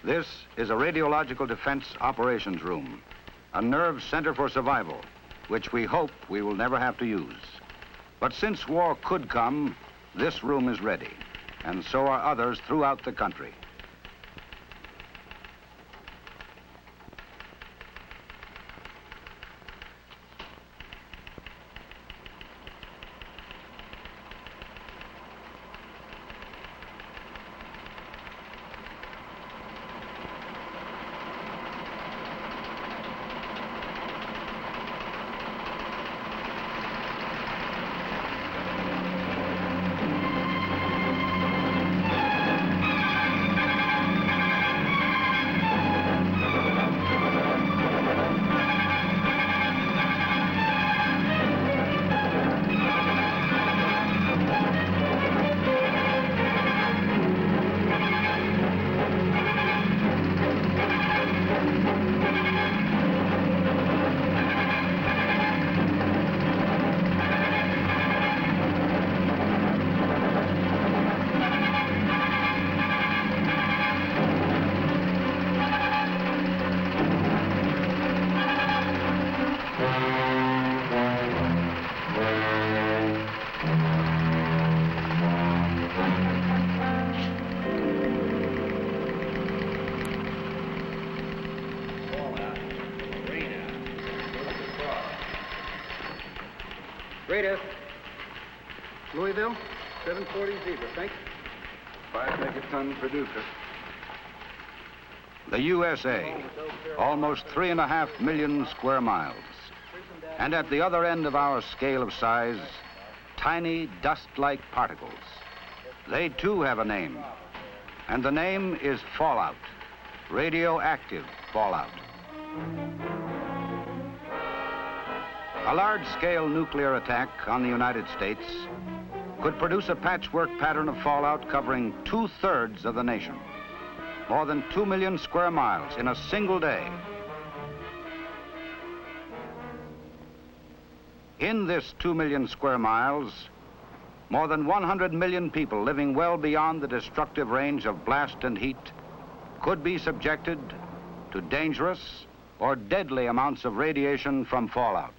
This is a radiological defense operations room, a nerve center for survival, which we hope we will never have to use. But since war could come, this room is ready, and so are others throughout the country. Radar. Louisville, 740 Zebra. Thanks. 5 megaton producer. The USA, almost 3.5 million square miles. And at the other end of our scale of size, tiny dust-like particles. They too have a name, and the name is fallout, radioactive fallout. A large-scale nuclear attack on the United States could produce a patchwork pattern of fallout covering 2/3 of the nation, more than 2 million square miles in a single day. In this 2 million square miles, more than 100 million people living well beyond the destructive range of blast and heat could be subjected to dangerous or deadly amounts of radiation from fallout.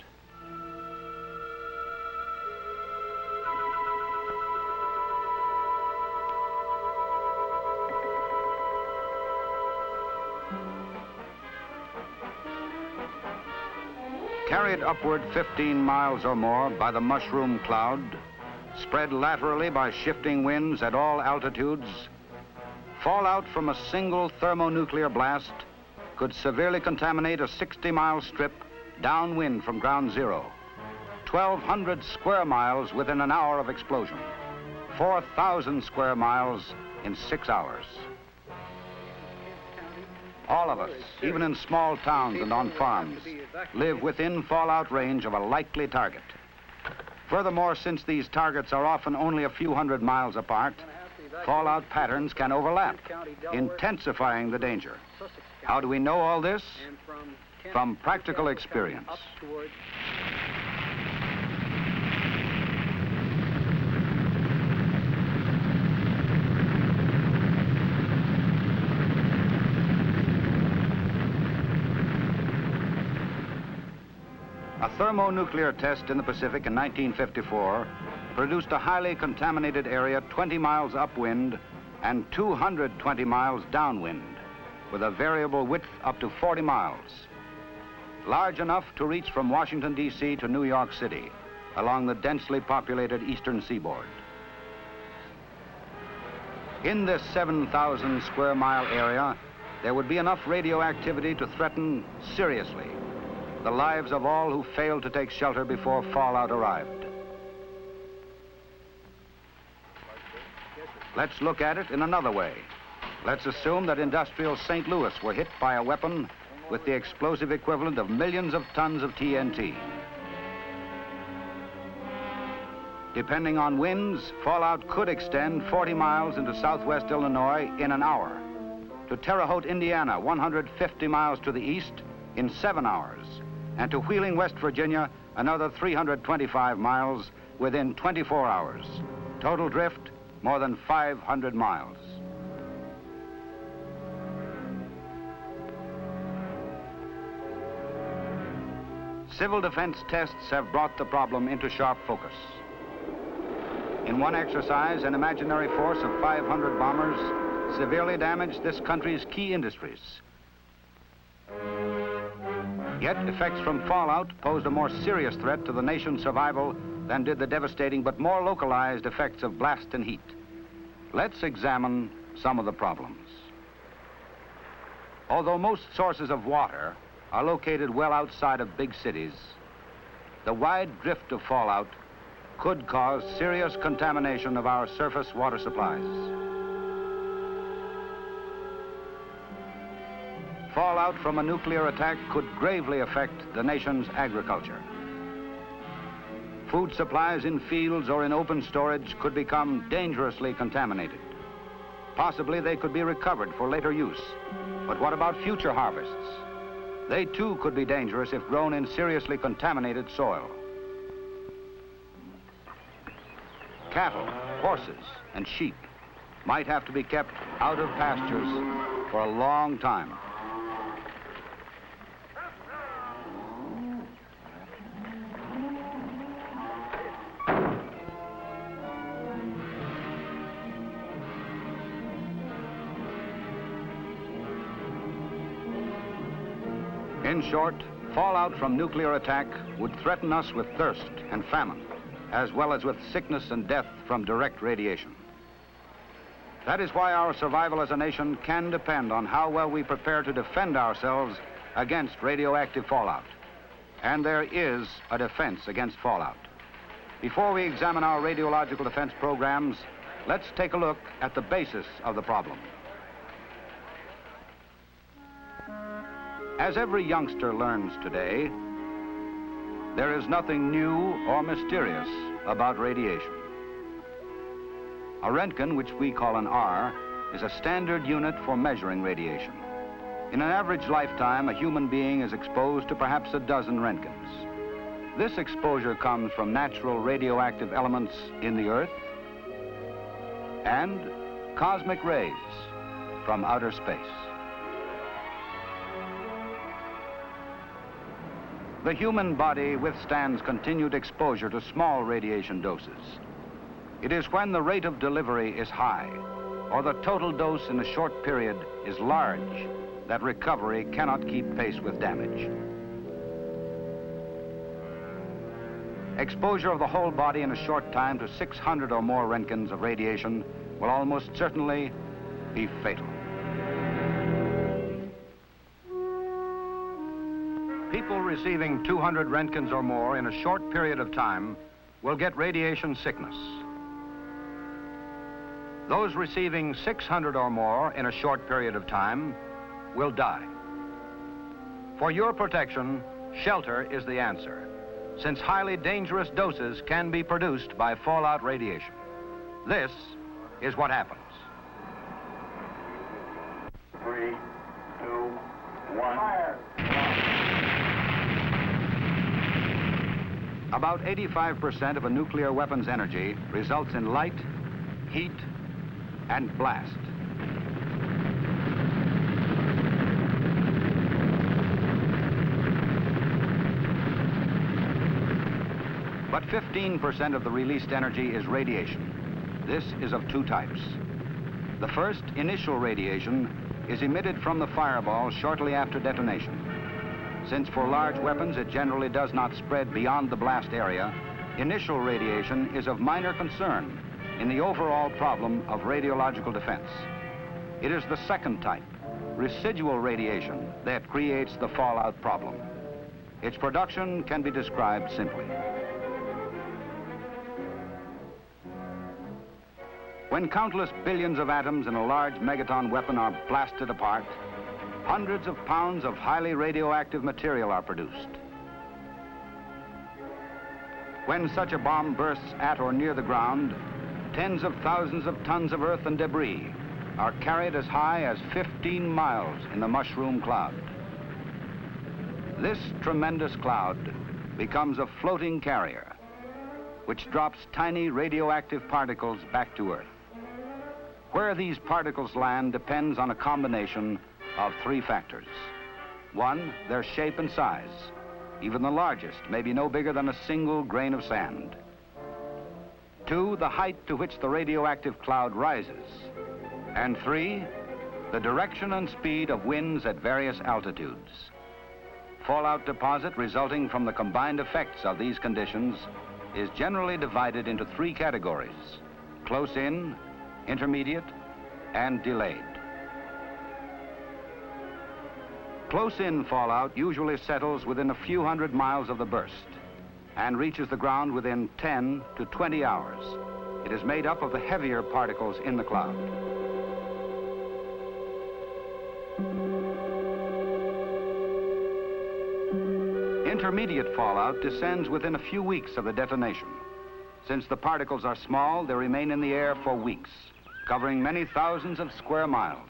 Carried upward 15 miles or more by the mushroom cloud, spread laterally by shifting winds at all altitudes, fallout from a single thermonuclear blast could severely contaminate a 60-mile strip downwind from ground zero, 1,200 square miles within an hour of explosion, 4,000 square miles in 6 hours. All of us, even in small towns and on farms, live within fallout range of a likely target. Furthermore, since these targets are often only a few hundred miles apart, fallout patterns can overlap, intensifying the danger. How do we know all this? From practical experience. A thermonuclear test in the Pacific in 1954 produced a highly contaminated area 20 miles upwind and 220 miles downwind, with a variable width up to 40 miles, large enough to reach from Washington, D.C. to New York City, along the densely populated eastern seaboard. In this 7,000 square mile area, there would be enough radioactivity to threaten seriously the lives of all who failed to take shelter before fallout arrived. Let's look at it in another way. Let's assume that industrial St. Louis were hit by a weapon with the explosive equivalent of millions of tons of TNT. Depending on winds, fallout could extend 40 miles into southwest Illinois in an hour, to Terre Haute, Indiana, 150 miles to the east in 7 hours, and to Wheeling, West Virginia, another 325 miles within 24 hours. Total drift, more than 500 miles. Civil defense tests have brought the problem into sharp focus. In one exercise, an imaginary force of 500 bombers severely damaged this country's key industries. Yet, effects from fallout posed a more serious threat to the nation's survival than did the devastating but more localized effects of blast and heat. Let's examine some of the problems. Although most sources of water are located well outside of big cities, the wide drift of fallout could cause serious contamination of our surface water supplies. Fallout from a nuclear attack could gravely affect the nation's agriculture. Food supplies in fields or in open storage could become dangerously contaminated. Possibly they could be recovered for later use. But what about future harvests? They too could be dangerous if grown in seriously contaminated soil. Cattle, horses, and sheep might have to be kept out of pastures for a long time. In short, fallout from nuclear attack would threaten us with thirst and famine, as well as with sickness and death from direct radiation. That is why our survival as a nation can depend on how well we prepare to defend ourselves against radioactive fallout. And there is a defense against fallout. Before we examine our radiological defense programs, let's take a look at the basis of the problem. As every youngster learns today, there is nothing new or mysterious about radiation. A Roentgen, which we call an R, is a standard unit for measuring radiation. In an average lifetime, a human being is exposed to perhaps a dozen Roentgens. This exposure comes from natural radioactive elements in the earth and cosmic rays from outer space. The human body withstands continued exposure to small radiation doses. It is when the rate of delivery is high, or the total dose in a short period is large, that recovery cannot keep pace with damage. Exposure of the whole body in a short time to 600 or more Roentgens of radiation will almost certainly be fatal. People receiving 200 Roentgens or more in a short period of time will get radiation sickness. Those receiving 600 or more in a short period of time will die. For your protection, shelter is the answer, since highly dangerous doses can be produced by fallout radiation. This is what happens. 3, 2, 1. Fire! About 85% of a nuclear weapon's energy results in light, heat, and blast. But 15% of the released energy is radiation. This is of two types. The first, initial radiation, is emitted from the fireball shortly after detonation. Since for large weapons it generally does not spread beyond the blast area, initial radiation is of minor concern in the overall problem of radiological defense. It is the second type, residual radiation, that creates the fallout problem. Its production can be described simply. When countless billions of atoms in a large megaton weapon are blasted apart, hundreds of pounds of highly radioactive material are produced. When such a bomb bursts at or near the ground, tens of thousands of tons of earth and debris are carried as high as 15 miles in the mushroom cloud. This tremendous cloud becomes a floating carrier, which drops tiny radioactive particles back to Earth. Where these particles land depends on a combination of three factors. One, their shape and size. Even the largest may be no bigger than a single grain of sand. 2, the height to which the radioactive cloud rises. And 3, the direction and speed of winds at various altitudes. Fallout deposit resulting from the combined effects of these conditions is generally divided into 3 categories: close in, intermediate, and delayed. Close-in fallout usually settles within a few hundred miles of the burst and reaches the ground within 10 to 20 hours. It is made up of the heavier particles in the cloud. Intermediate fallout descends within a few weeks of the detonation. Since the particles are small, they remain in the air for weeks, covering many thousands of square miles.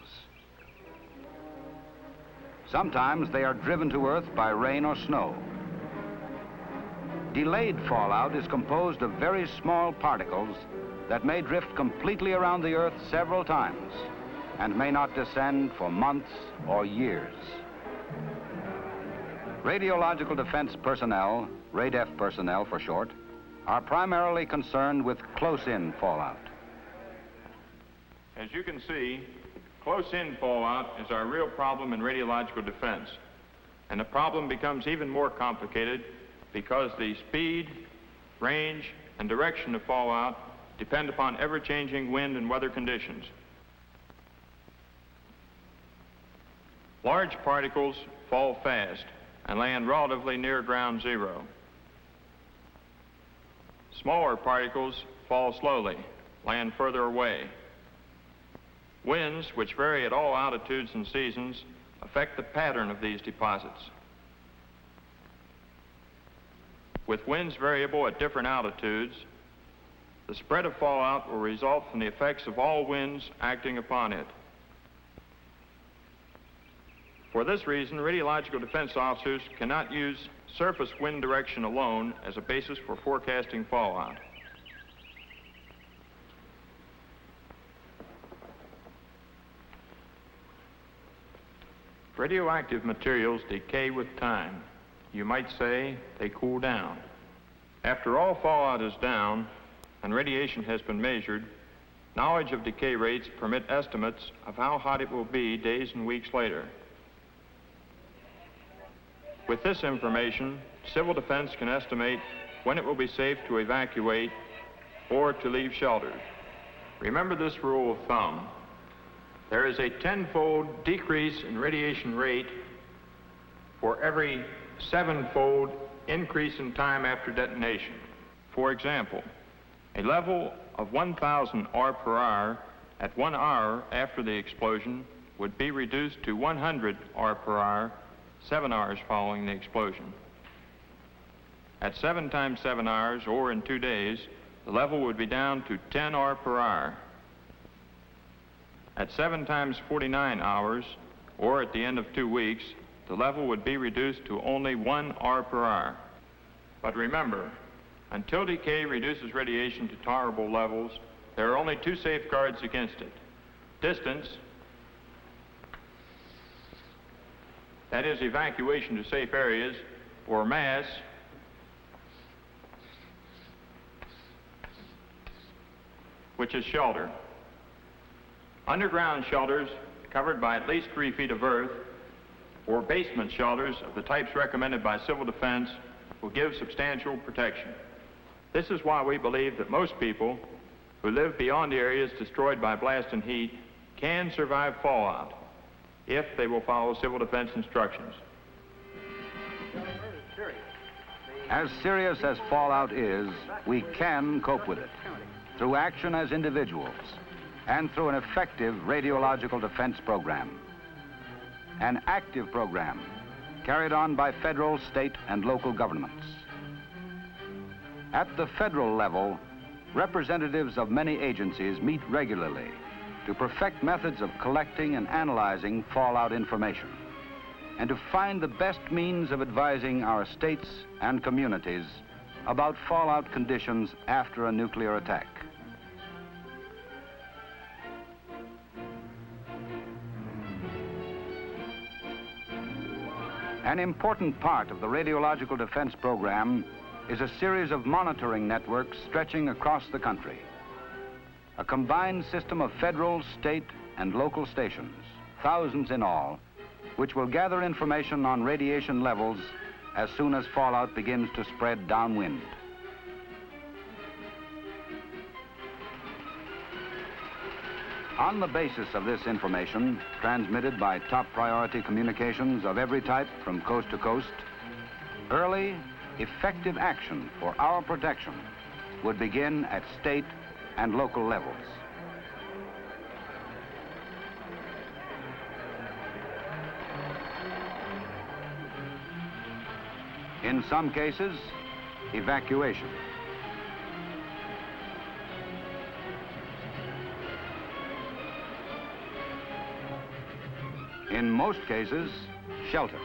Sometimes they are driven to Earth by rain or snow. Delayed fallout is composed of very small particles that may drift completely around the Earth several times and may not descend for months or years. Radiological defense personnel, RADEF personnel for short, are primarily concerned with close-in fallout. As you can see, close-in fallout is our real problem in radiological defense. And the problem becomes even more complicated because the speed, range, and direction of fallout depend upon ever-changing wind and weather conditions. Large particles fall fast and land relatively near ground zero. Smaller particles fall slowly, land further away. Winds, which vary at all altitudes and seasons, affect the pattern of these deposits. With winds variable at different altitudes, the spread of fallout will result from the effects of all winds acting upon it. For this reason, radiological defense officers cannot use surface wind direction alone as a basis for forecasting fallout. Radioactive materials decay with time. You might say they cool down. After all fallout is down and radiation has been measured, knowledge of decay rates permit estimates of how hot it will be days and weeks later. With this information, civil defense can estimate when it will be safe to evacuate or to leave shelters. Remember this rule of thumb. There is a 10-fold decrease in radiation rate for every 7-fold increase in time after detonation. For example, a level of 1,000 R per hour at 1 hour after the explosion would be reduced to 100 R per hour 7 hours following the explosion. At 7 times 7 hours, or in 2 days, the level would be down to 10 R per hour. At 7 times 49 hours, or at the end of 2 weeks, the level would be reduced to only 1 R per hour. But remember, until decay reduces radiation to tolerable levels, there are only 2 safeguards against it: distance, that is evacuation to safe areas, or mass, which is shelter. Underground shelters covered by at least 3 feet of earth, or basement shelters of the types recommended by civil defense, will give substantial protection. This is why we believe that most people who live beyond the areas destroyed by blast and heat can survive fallout if they will follow civil defense instructions. As serious as fallout is, we can cope with it through action as individuals and through an effective radiological defense program. An active program carried on by federal, state, and local governments. At the federal level, representatives of many agencies meet regularly to perfect methods of collecting and analyzing fallout information and to find the best means of advising our states and communities about fallout conditions after a nuclear attack. An important part of the radiological defense program is a series of monitoring networks stretching across the country. A combined system of federal, state, and local stations, thousands in all, which will gather information on radiation levels as soon as fallout begins to spread downwind. On the basis of this information, transmitted by top priority communications of every type from coast to coast, early, effective action for our protection would begin at state and local levels. In some cases, evacuation. In most cases, shelter.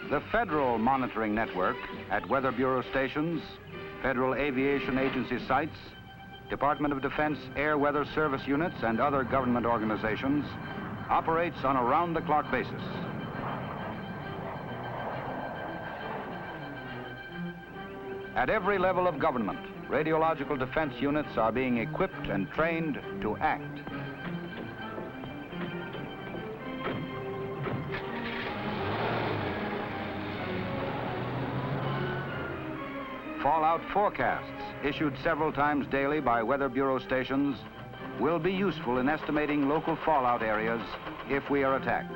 The federal monitoring network at Weather Bureau stations, Federal Aviation Agency sites, Department of Defense Air Weather Service units, and other government organizations operates on a round-the-clock basis. At every level of government, radiological defense units are being equipped and trained to act. Fallout forecasts, issued several times daily by Weather Bureau stations, will be useful in estimating local fallout areas if we are attacked.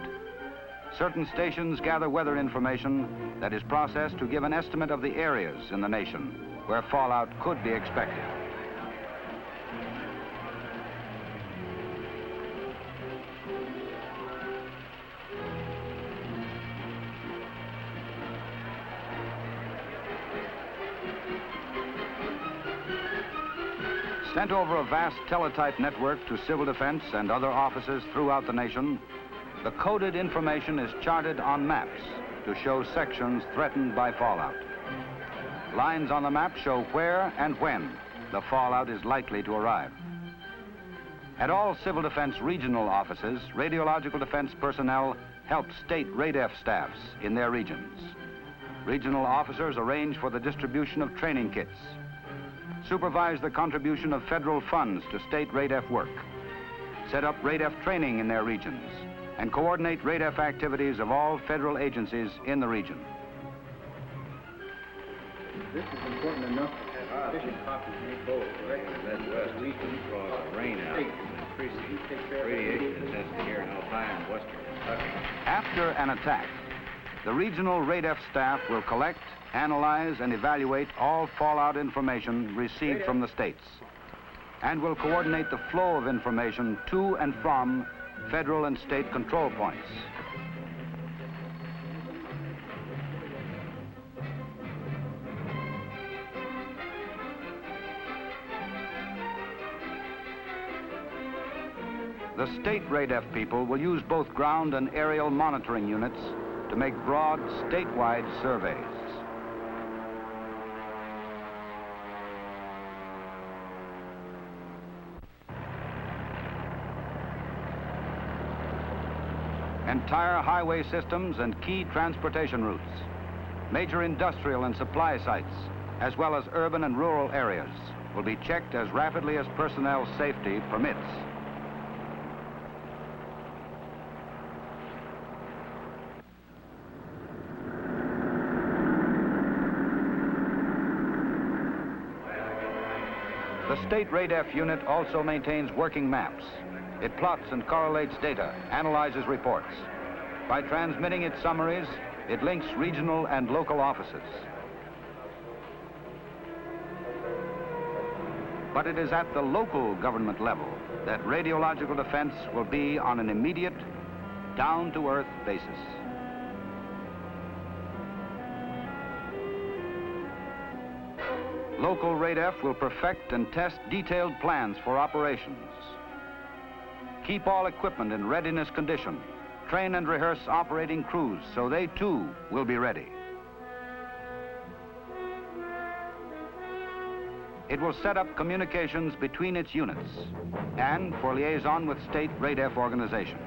Certain stations gather weather information that is processed to give an estimate of the areas in the nation where fallout could be expected. Sent over a vast teletype network to civil defense and other offices throughout the nation, the coded information is charted on maps to show sections threatened by fallout. Lines on the map show where and when the fallout is likely to arrive. At all civil defense regional offices, radiological defense personnel help state RADF staffs in their regions. Regional officers arrange for the distribution of training kits, supervise the contribution of federal funds to state RADF work, set up RADF training in their regions, and coordinate RADF activities of all federal agencies in the region. This is important enough to have sufficient copies made both, right? Midwest east across rain out and increasing radiation is tested here in Ohio and western Kentucky. After an attack, the regional RADF staff will collect, analyze, and evaluate all fallout information received from the states, and will coordinate the flow of information to and from federal and state control points. The state RADF people will use both ground and aerial monitoring units to make broad statewide surveys. Entire highway systems and key transportation routes, major industrial and supply sites, as well as urban and rural areas, will be checked as rapidly as personnel safety permits. The state RADF unit also maintains working maps. It plots and correlates data, analyzes reports. By transmitting its summaries, it links regional and local offices. But it is at the local government level that radiological defense will be on an immediate, down-to-earth basis. Local RADF will perfect and test detailed plans for operations. Keep all equipment in readiness condition. Train and rehearse operating crews so they too will be ready. It will set up communications between its units and for liaison with state RADF organizations.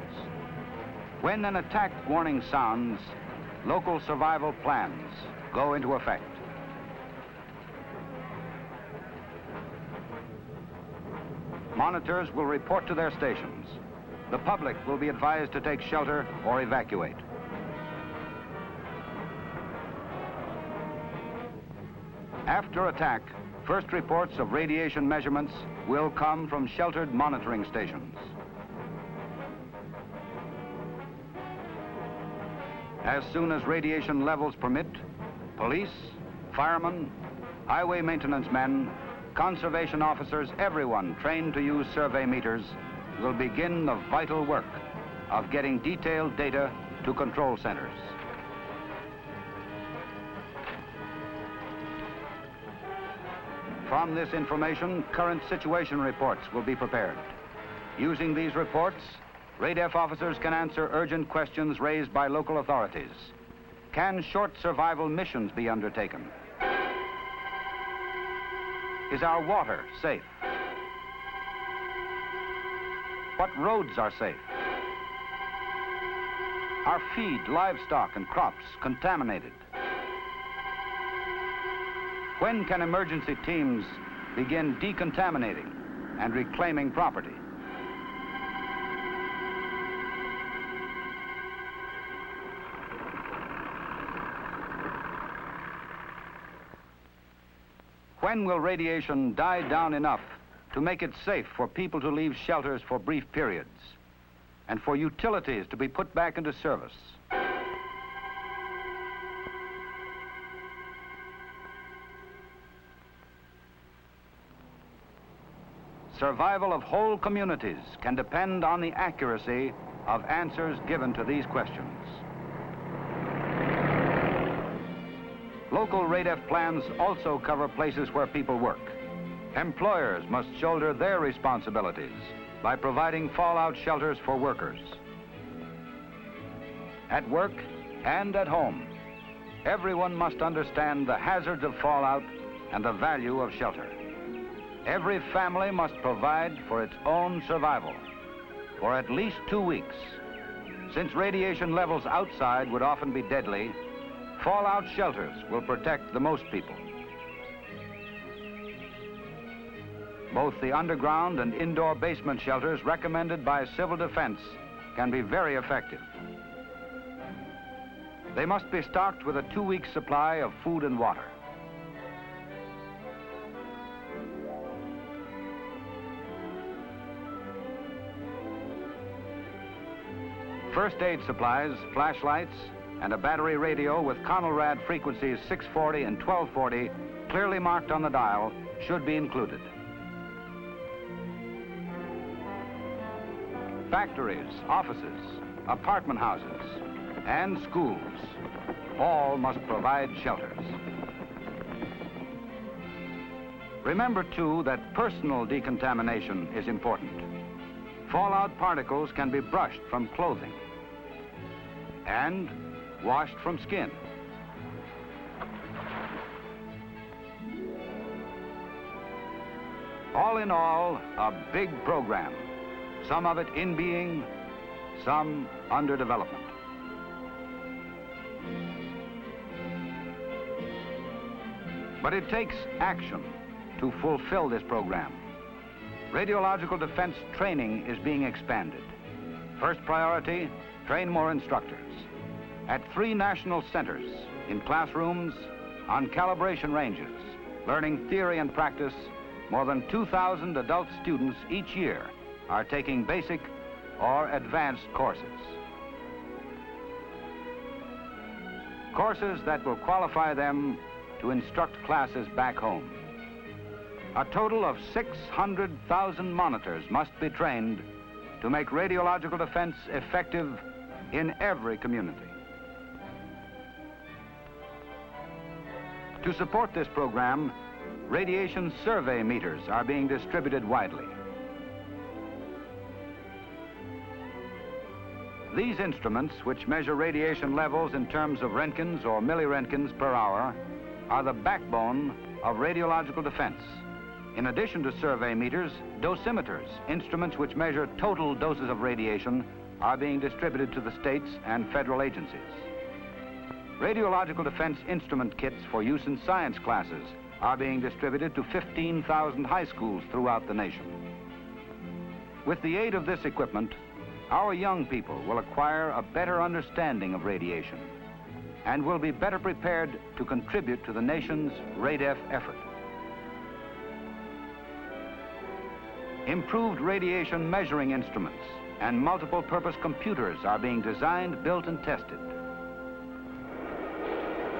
When an attack warning sounds, local survival plans go into effect. Monitors will report to their stations. The public will be advised to take shelter or evacuate. After attack, first reports of radiation measurements will come from sheltered monitoring stations. As soon as radiation levels permit, police, firemen, highway maintenance men, conservation officers, everyone trained to use survey meters will begin the vital work of getting detailed data to control centers. From this information, current situation reports will be prepared. Using these reports, RADEF officers can answer urgent questions raised by local authorities. Can short survival missions be undertaken? Is our water safe? What roads are safe? Are feed, livestock, and crops contaminated? When can emergency teams begin decontaminating and reclaiming property? When will radiation die down enough to make it safe for people to leave shelters for brief periods and for utilities to be put back into service? Survival of whole communities can depend on the accuracy of answers given to these questions. Local RADEF plans also cover places where people work. Employers must shoulder their responsibilities by providing fallout shelters for workers. At work and at home, everyone must understand the hazards of fallout and the value of shelter. Every family must provide for its own survival for at least 2 weeks. Since radiation levels outside would often be deadly, fallout shelters will protect the most people. Both the underground and indoor basement shelters recommended by Civil Defense can be very effective. They must be stocked with a 2-week supply of food and water. First aid supplies, flashlights, and a battery radio with Conelrad frequencies 640 and 1240 clearly marked on the dial should be included. Factories, offices, apartment houses, and schools all must provide shelters. Remember, too, that personal decontamination is important. Fallout particles can be brushed from clothing and washed from skin. All in all, a big program. Some of it in being, some under development. But it takes action to fulfill this program. Radiological defense training is being expanded. First priority, train more instructors. At 3 national centers, in classrooms, on calibration ranges, learning theory and practice, more than 2,000 adult students each year are taking basic or advanced courses. Courses that will qualify them to instruct classes back home. A total of 600,000 monitors must be trained to make radiological defense effective in every community. To support this program, radiation survey meters are being distributed widely. These instruments, which measure radiation levels in terms of Roentgens or milliroentgens per hour, are the backbone of radiological defense. In addition to survey meters, dosimeters, instruments which measure total doses of radiation, are being distributed to the states and federal agencies. Radiological defense instrument kits for use in science classes are being distributed to 15,000 high schools throughout the nation. With the aid of this equipment, our young people will acquire a better understanding of radiation and will be better prepared to contribute to the nation's RADEF effort. Improved radiation measuring instruments and multiple-purpose computers are being designed, built, and tested.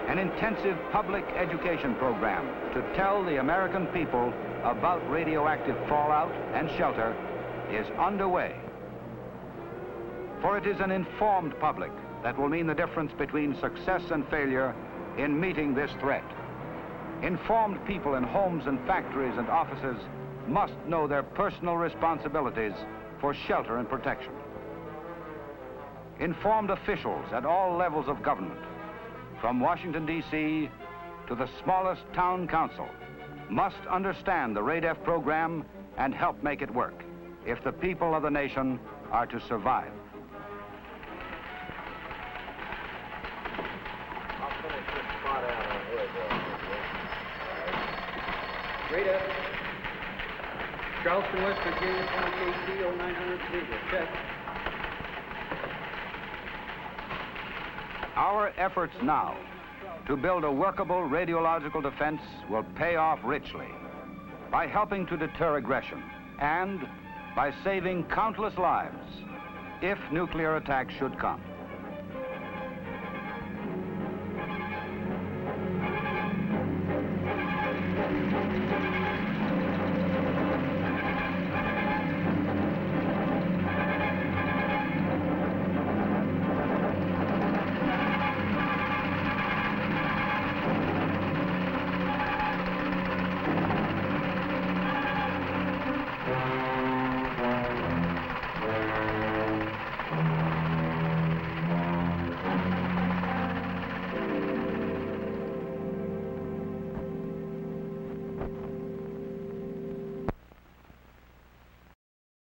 An intensive public education program to tell the American people about radioactive fallout and shelter is underway. For it is an informed public that will mean the difference between success and failure in meeting this threat. Informed people in homes and factories and offices must know their personal responsibilities for shelter and protection. Informed officials at all levels of government, from Washington, D.C. to the smallest town council, must understand the RADEF program and help make it work if the people of the nation are to survive. RADEF, Charleston, West Virginia, 28C 0900 check. Our efforts now to build a workable radiological defense will pay off richly by helping to deter aggression and by saving countless lives if nuclear attack should come.